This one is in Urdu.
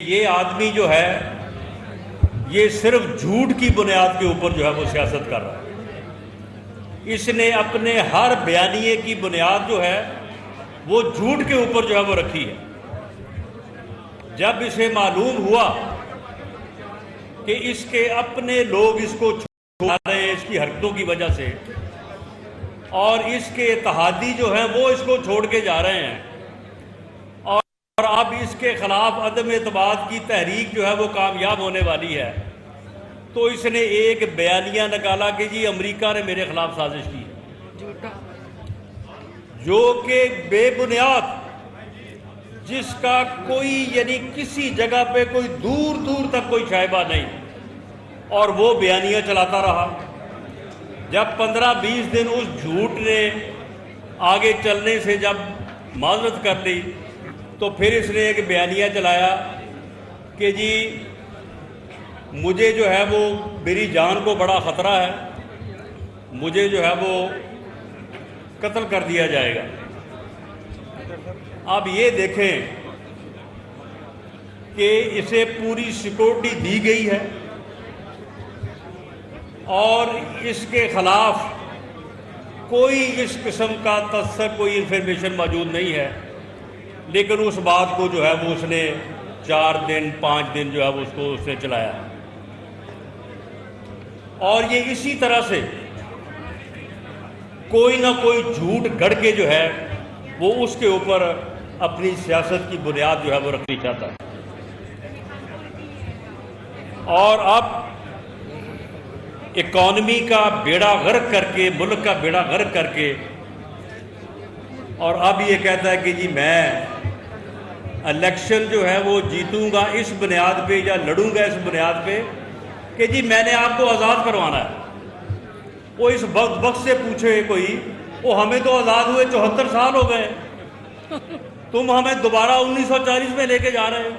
یہ آدمی جو ہے یہ صرف جھوٹ کی بنیاد کے اوپر جو ہے وہ سیاست کر رہا ہے۔ اس نے اپنے ہر بیانیے کی بنیاد جو ہے وہ جھوٹ کے اوپر جو ہے وہ رکھی ہے۔ جب اسے معلوم ہوا کہ اس کے اپنے لوگ اس کو چھوڑ رہے ہیں اس کی حرکتوں کی وجہ سے، اور اس کے اتحادی جو ہیں وہ اس کو چھوڑ کے جا رہے ہیں، اور اب اس کے خلاف عدم اعتماد کی تحریک جو ہے وہ کامیاب ہونے والی ہے، تو اس نے ایک بیانیہ نکالا کہ جی امریکہ نے میرے خلاف سازش کی ہے، جو کہ بے بنیاد، جس کا کوئی یعنی کسی جگہ پہ کوئی دور دور تک کوئی شائبہ نہیں، اور وہ بیانیہ چلاتا رہا۔ جب 15-20 دن اس جھوٹ نے آگے چلنے سے جب معذرت کر لی، تو پھر اس نے ایک بیانیہ چلایا کہ جی مجھے جو ہے وہ میری جان کو بڑا خطرہ ہے، مجھے جو ہے وہ قتل کر دیا جائے گا۔ اب یہ دیکھیں کہ اسے پوری سیکورٹی دی گئی ہے اور اس کے خلاف کوئی اس قسم کا کوئی انفارمیشن موجود نہیں ہے، لیکن اس بات کو جو ہے وہ اس نے 4 دن 5 دن جو ہے وہ اس نے چلایا، اور یہ اسی طرح سے کوئی نہ کوئی جھوٹ گھڑ کے جو ہے وہ اس کے اوپر اپنی سیاست کی بنیاد جو ہے وہ رکھنی چاہتا ہے۔ اور اب اکانومی کا بیڑا غرق کر کے، ملک کا بیڑا غرق کر کے، اور اب یہ کہتا ہے کہ جی میں الیکشن جو ہے وہ جیتوں گا اس بنیاد پہ، یا لڑوں گا اس بنیاد پہ کہ جی میں نے آپ کو آزاد کروانا ہے۔ وہ اس وقت سے پوچھے کوئی، وہ ہمیں تو آزاد ہوئے 74 سال ہو گئے، تم ہمیں دوبارہ 1940 میں لے کے جا رہے ہو۔